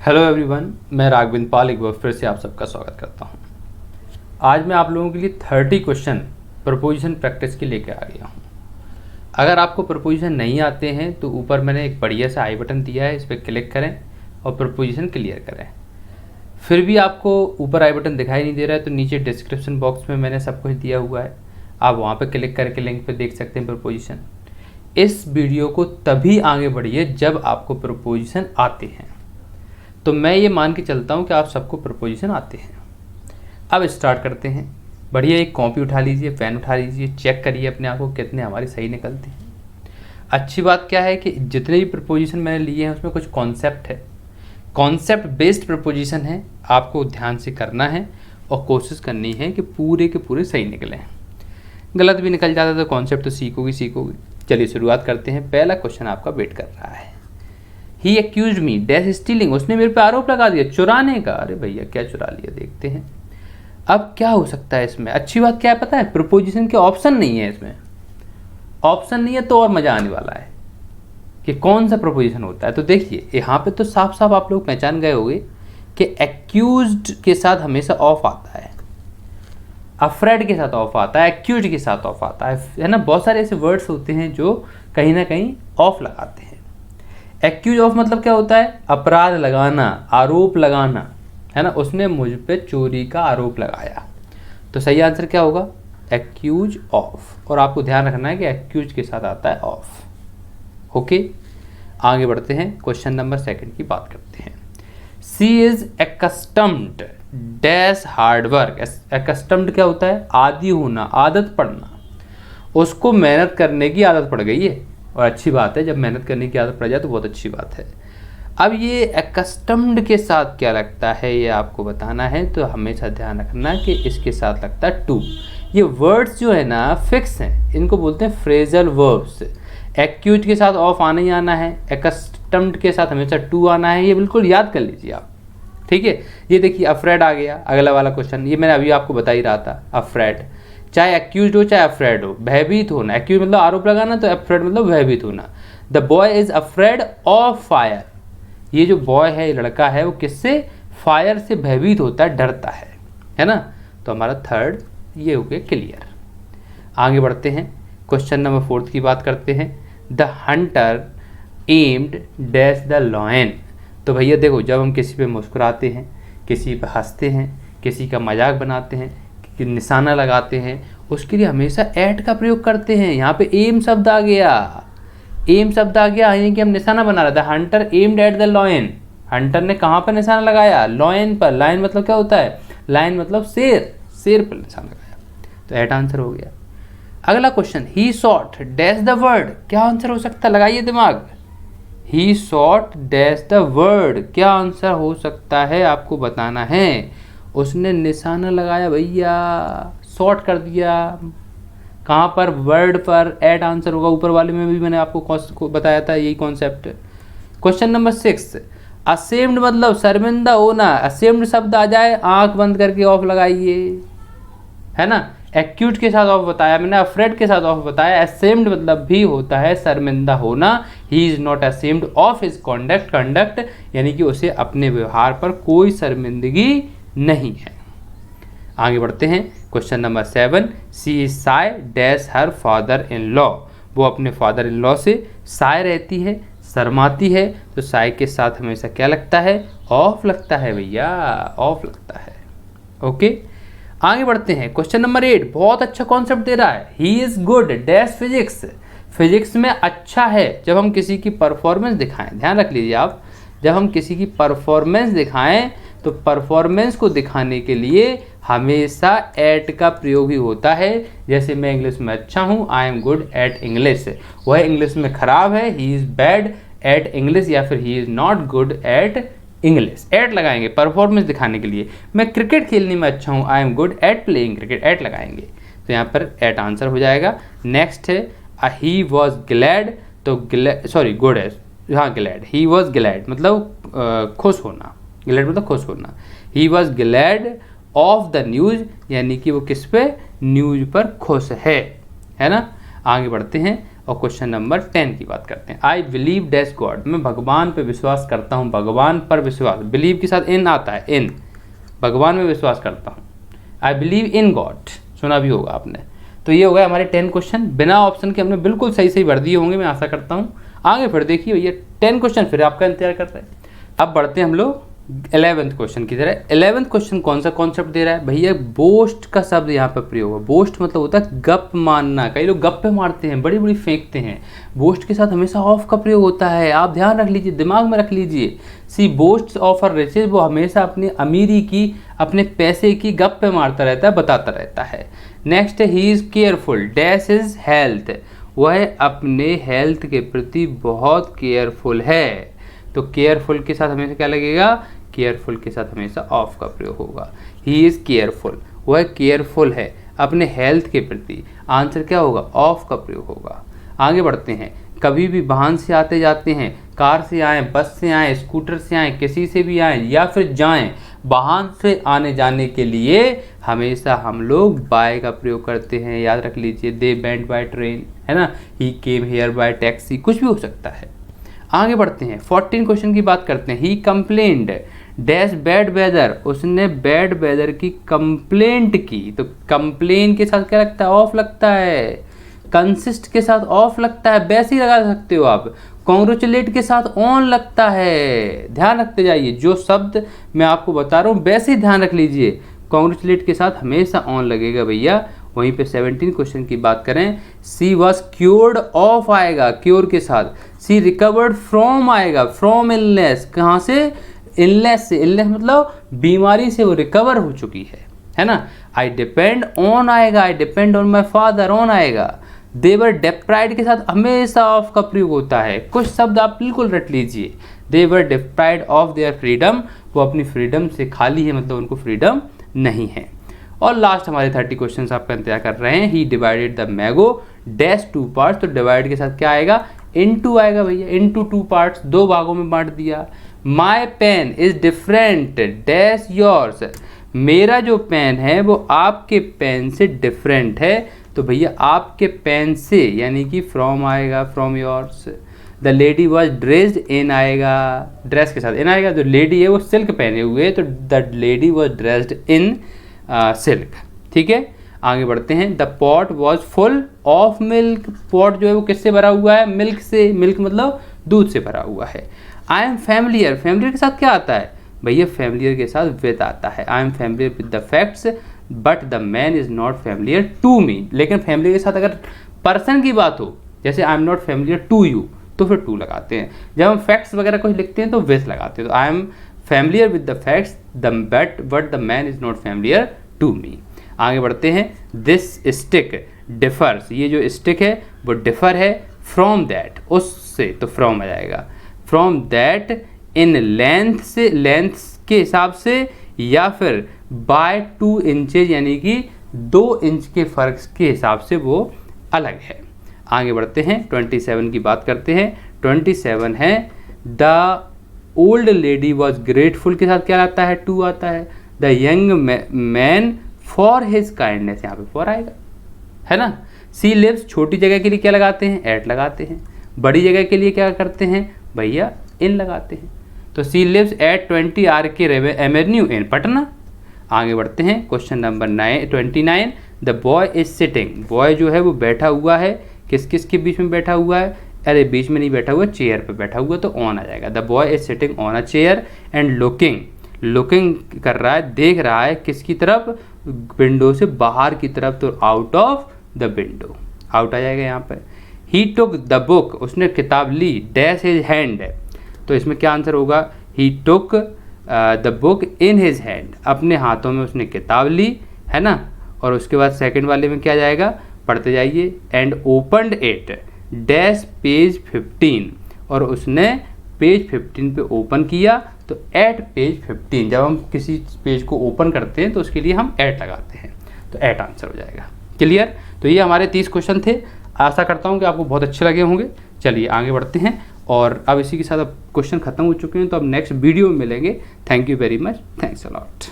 Hello everyone, मैं राघविंद्र पाल एक बार फिर से आप सबका स्वागत करता हूं। आज मैं आप लोगों के लिए 30 क्वेश्चन प्रपोजिशन प्रैक्टिस के लेके आ गया हूं। अगर आपको प्रपोजिशन नहीं आते हैं तो ऊपर मैंने एक बढ़िया सा आई बटन दिया है, इस पर क्लिक करें और प्रपोजिशन क्लियर करें। फिर भी आपको ऊपर आई बटन दिखाई नहीं दे रहा है तो नीचे डिस्क्रिप्शन बॉक्स में मैंने सब कुछ दिया हुआ है, आप वहाँ पर क्लिक करके लिंक पर देख सकते हैं प्रपोजिशन। इस वीडियो को तभी आगे बढ़िए जब आपको प्रपोजिशन आते हैं। तो मैं ये मान के चलता हूँ कि आप सबको प्रपोजिशन आते हैं। अब स्टार्ट करते हैं। बढ़िया एक कॉपी उठा लीजिए, पेन उठा लीजिए, चेक करिए अपने आप को कितने हमारे सही निकलते हैं। अच्छी बात क्या है कि जितने भी प्रपोजिशन मैंने लिए हैं उसमें कुछ कॉन्सेप्ट है, कॉन्सेप्ट बेस्ड प्रपोजिशन है। आपको ध्यान से करना है और कोशिश करनी है कि पूरे के पूरे सही निकलें। गलत भी निकल जाता तो कॉन्सेप्ट तो सीखोगे। चलिए शुरुआत करते हैं। पहला क्वेश्चन आपका वेट कर रहा है। ही एक्यूज मी डैश स्टीलिंग, उसने मेरे पे आरोप लगा दिया चुराने का। अरे भैया क्या चुरा लिया, देखते हैं अब क्या हो सकता है इसमें। अच्छी बात क्या है पता है, प्रपोजिशन के ऑप्शन नहीं है इसमें। ऑप्शन नहीं है तो और मजा आने वाला है कि कौन सा प्रपोजिशन होता है। तो देखिए यहाँ पे तो साफ साफ आप लोग पहचान गए होंगे कि एक्यूज्ड के साथ हमेशा ऑफ आता है, अफ्रेड के साथ ऑफ आता है, एक्यूज के साथ ऑफ आता है ना। बहुत सारे ऐसे वर्ड्स होते हैं जो कहीं ना कहीं ऑफ लगाते हैं। एक्यूज ऑफ मतलब क्या होता है, अपराध लगाना, आरोप लगाना, है ना। उसने मुझ पे चोरी का आरोप लगाया, तो सही आंसर क्या होगा, एक्यूज ऑफ। और आपको ध्यान रखना है कि एक्यूज के साथ आता है ऑफ। ओके, आगे बढ़ते हैं। क्वेश्चन नंबर 2 की बात करते हैं। सी इज एक्स्टम्ड डैश हार्ड वर्क। एक्स्टम्ड क्या होता है, आदी होना, आदत पड़ना। उसको मेहनत करने की आदत पड़ गई है, और अच्छी बात है, जब मेहनत करने की आदत पड़ जाए तो बहुत अच्छी बात है। अब ये एक्स्टम्ड के साथ क्या लगता है ये आपको बताना है, तो हमेशा ध्यान रखना कि इसके साथ लगता है टू। ये वर्ड्स जो है ना फिक्स हैं, इनको बोलते हैं फ्रेजल वर्ब्स। एक्यूज के साथ ऑफ आना ही आना है, एक्स्टम्ड के साथ हमेशा टू आना है, ये बिल्कुल याद कर लीजिए आप। ठीक है, ये देखिए अफ्रेड आ गया अगला वाला क्वेश्चन, ये मैंने अभी आपको बता ही रहा था। अफ्रेड चाहे एक्यूज हो चाहे अफ्रेड हो, भयभीत होना। एक्यूज मतलब आरोप लगाना, तो अफ्रेड मतलब भयभीत होना। The boy is afraid of fire. ये जो बॉय है, ये लड़का है, वो किससे, फायर से भयभीत होता है, डरता है ना। तो हमारा 3rd ये हो गया क्लियर। आगे बढ़ते हैं। क्वेश्चन नंबर 4 की बात करते हैं। The Hunter aimed dash the lion. तो भैया देखो, जब हम किसी पे मुस्कुराते हैं, किसी पे हंसते हैं, किसी का मजाक बनाते हैं, कि निशाना लगाते हैं, उसके लिए हमेशा एट का प्रयोग करते हैं। यहाँ पे एम शब्द आ गया, एम शब्द आ गया, यानी कि हम निशाना बना रहे थे। Hunter aimed at the lion, Hunter ने कहाँ पर निशाना लगाया, लॉयन पर। लायन मतलब क्या होता है, लायन मतलब शेर, शेर पर निशाना लगाया, तो एट आंसर हो गया। अगला question, he shot dash the word. क्या आंसर हो सकता है, लगाइए दिमाग। ही शॉट डैश द वर्ड, क्या आंसर हो सकता है आपको बताना है। उसने निशाना लगाया भैया, शॉर्ट कर दिया, कहाँ पर, वर्ड पर, एट आंसर होगा। ऊपर वाले में भी मैंने आपको बताया था यही कॉन्सेप्ट। क्वेश्चन नंबर 6, असेम्ड मतलब शर्मिंदा होना। असेम्ड शब्द आ जाए, आंख बंद करके ऑफ लगाइए, है ना। एक्यूट के साथ ऑफ बताया मैंने, अफ्रेड के साथ ऑफ बताया। असेम्ड मतलब भी होता है शर्मिंदा होना। He is not ashamed of his conduct, यानी कि उसे अपने व्यवहार पर कोई शर्मिंदगी नहीं है। आगे बढ़ते हैं। Question number 7, C is say dash her father in law. वो अपने फादर इन लॉ से साय रहती है, शर्माती है, तो साय के साथ हमेशा क्या लगता है, ऑफ लगता है भैया, ऑफ लगता है। ओके, आगे बढ़ते हैं। क्वेश्चन नंबर 8 बहुत अच्छा कॉन्सेप्ट दे रहा है। He is good dash physics. Physics में अच्छा है जब हम किसी की परफॉर्मेंस दिखाएं। ध्यान रख लीजिए आप, जब हम किसी की परफॉर्मेंस दिखाएं तो परफॉर्मेंस को दिखाने के लिए हमेशा एट का प्रयोग ही होता है। जैसे मैं इंग्लिश में अच्छा हूँ, I am good at English. वह इंग्लिश में खराब है, he is bad at English, या फिर he is not good at English. At लगाएंगे परफॉर्मेंस दिखाने के लिए। मैं क्रिकेट खेलने में अच्छा हूँ, I am good at playing cricket, at लगाएंगे, तो यहाँ पर एट आंसर हो जाएगा। नेक्स्ट है ही वॉज ग्लैड, तो गुड है, हाँ ग्लैड। ही वॉज ग्लैड मतलब खुश होना, ग्लैड मतलब खुश होना। He was glad of the news, यानी कि वो किस पे, न्यूज़ पर खुश है ना। आगे बढ़ते हैं। और क्वेश्चन नंबर 10 की बात करते हैं। आई बिलीव डैश गॉड, मैं भगवान पे विश्वास करता हूँ, भगवान पर विश्वास, बिलीव के साथ इन आता है, इन, भगवान में विश्वास करता हूँ। आई बिलीव इन गॉड, सुना भी होगा आपने। तो ये हो गए हमारे 10 क्वेश्चन, बिना ऑप्शन के हमने बिल्कुल सही सही भर दिए होंगे, मैं आशा करता हूँ। आगे फिर देखिए भैया 10 क्वेश्चन फिर आपका इंतजार कर रहे हैं। अब बढ़ते हैं हम लोग 11th क्वेश्चन की तरह। 11th क्वेश्चन कौन सा कॉन्सेप्ट दे रहा है भैया, बोस्ट का शब्द यहाँ पर प्रयोग है। बोस्ट मतलब होता है गप मारना, कई लोग गप्पे मारते हैं, बड़ी बड़ी फेंकते हैं। बोस्ट के साथ हमेशा ऑफ का प्रयोग होता है, आप ध्यान रख लीजिए, दिमाग में रख लीजिए। सी बोस्ट ऑफ हर रिचेज, वो हमेशा अपनी अमीरी की, अपने पैसे की गप्पे मारता रहता है, बताता रहता है। Next, he is careful dash is health, वह अपने हेल्थ के प्रति बहुत केयरफुल है। तो केयरफुल के साथ हमेशा क्या लगेगा, केयरफुल के साथ हमेशा ऑफ का प्रयोग होगा। ही इज़ केयरफुल, वह केयरफुल है अपने हेल्थ के प्रति, आंसर क्या होगा, ऑफ का प्रयोग होगा। आगे बढ़ते हैं, कभी भी वाहन से आते जाते हैं, कार से आएँ, बस से आएँ, स्कूटर से आएँ, किसी से भी आएँ या फिर जाएँ, वाहन से आने जाने के लिए हमेशा हम लोग बाय का प्रयोग करते हैं, याद रख लीजिए। दे वेंट बाय ट्रेन, है ना, ही केम हेयर बाय टैक्सी, कुछ भी हो सकता है। आगे बढ़ते हैं, 14 क्वेश्चन की बात करते हैं। ही कंप्लेंड डैश बैड वेदर, उसने बैड वेदर की कंप्लेंट की। तो कंप्लेन के साथ क्या लगता है, ऑफ लगता है। कंसिस्ट के साथ ऑफ लगता है, वैसे ही लगा सकते हो आप। कॉन्ग्रेचुलेट के साथ ऑन लगता है, ध्यान रखते जाइए। जो शब्द मैं आपको बता रहा हूँ वैसे ही ध्यान रख लीजिए। कॉन्ग्रेचुलेट के साथ हमेशा ऑन लगेगा भैया। वहीं पे 17 क्वेश्चन की बात करें, सी वॉज क्योर्ड ऑफ आएगा, क्योर के साथ। सी रिकवर्ड फ्रॉम आएगा, फ्रॉम इलनेस, कहाँ से, इलनेस से। इलनेस मतलब बीमारी से वो रिकवर हो चुकी है ना। आई डिपेंड ऑन आएगा, I depend on my father, on आएगा। देवर डिप्राइव्ड के साथ हमेशा ऑफ का प्रयोग होता है। कुछ शब्द आप बिल्कुल रट लीजिए। देवर डिप्राइव्ड ऑफ देयर फ्रीडम, वो अपनी फ्रीडम से खाली है, मतलब उनको फ्रीडम नहीं है। और लास्ट हमारे 30 क्वेश्चन आपका इंतजार कर रहे हैं। He divided the mango dash 2 parts, तो डिवाइड के साथ क्या आएगा, इनटू आएगा भैया, इनटू 2 पार्ट्स, 2 भागों में बांट दिया। My pen is different dash yours, मेरा जो पेन है वो आपके पेन से डिफरेंट है। तो भैया आपके पेन से यानी कि फ्रॉम आएगा, from yours. The lady was dressed in आएगा, ड्रेस के साथ इन आएगा। जो लेडी है वो सिल्क पहने हुए, तो the lady was dressed in silk, ठीक है। आगे बढ़ते हैं, the pot was full of milk, pot जो है वो किससे भरा हुआ है, मिल्क से। मिल्क मतलब दूध से भरा हुआ है। आई एम फैमिलियर, फैमिलियर के साथ क्या आता है भैया, फैमिलियर के साथ विद आता है। I am familiar with the facts but the man is not familiar to me. लेकिन फैमिलियर के साथ अगर पर्सन की बात हो, जैसे I am not familiar to you, तो फिर टू लगाते हैं। जब हम फैक्ट्स वगैरह कुछ लिखते हैं तो विद लगाते हैं। तो I am familiar with the facts but the man is not familiar to me. आगे बढ़ते हैं, दिस स्टिक डिफर्स, ये जो स्टिक है वो डिफर है फ्रॉम दैट, उससे, तो फ्रॉम आ जाएगा। फ्रॉम दैट इन लेंथ से, लेंथ के हिसाब से, या फिर बाय 2 इंचेज यानी कि 2 इंच के फर्क के हिसाब से वो अलग है। आगे बढ़ते हैं, 27 की बात करते हैं। 27 है, the old lady was grateful के साथ क्या आता है, टू आता है। The young man for his kindness, यहाँ पे फॉर आएगा, है ना। सी लिव्स, छोटी जगह के लिए क्या लगाते हैं, एट लगाते हैं। बड़ी जगह के लिए क्या करते हैं भैया, इन लगाते हैं। तो she lives at 20 RK avenue in Patna. आगे बढ़ते हैं, question number 29, the boy is sitting, boy जो है वो बैठा हुआ है, किस किस के बीच में बैठा हुआ है, अरे बीच में नहीं बैठा हुआ, चेयर पे बैठा हुआ, तो ऑन आ जाएगा। The boy is sitting on a chair and looking, looking कर रहा है, देख रहा है किसकी तरफ, विंडो से बाहर की तरफ, तो out of the window, out आ जाएगा यहाँ पर। ही टुक द बुक, उसने किताब ली, डैश हिज हैंड, तो इसमें क्या आंसर होगा, he took the book in his hand, अपने हाथों में उसने किताब ली, है ना। और उसके बाद सेकंड वाले में क्या जाएगा, पढ़ते जाइए। And opened it dash page 15, और उसने पेज 15 पे ओपन किया, तो एट पेज 15, जब हम किसी पेज को ओपन करते हैं तो उसके लिए हम एट लगाते हैं, तो एट आंसर हो जाएगा। क्लियर। तो ये हमारे 30 क्वेश्चन थे, आशा करता हूँ कि आपको बहुत अच्छे लगे होंगे। चलिए आगे बढ़ते हैं, और अब इसी के साथ अब क्वेश्चन खत्म हो चुके हैं, तो अब नेक्स्ट वीडियो में मिलेंगे। Thank you very much, thanks a lot.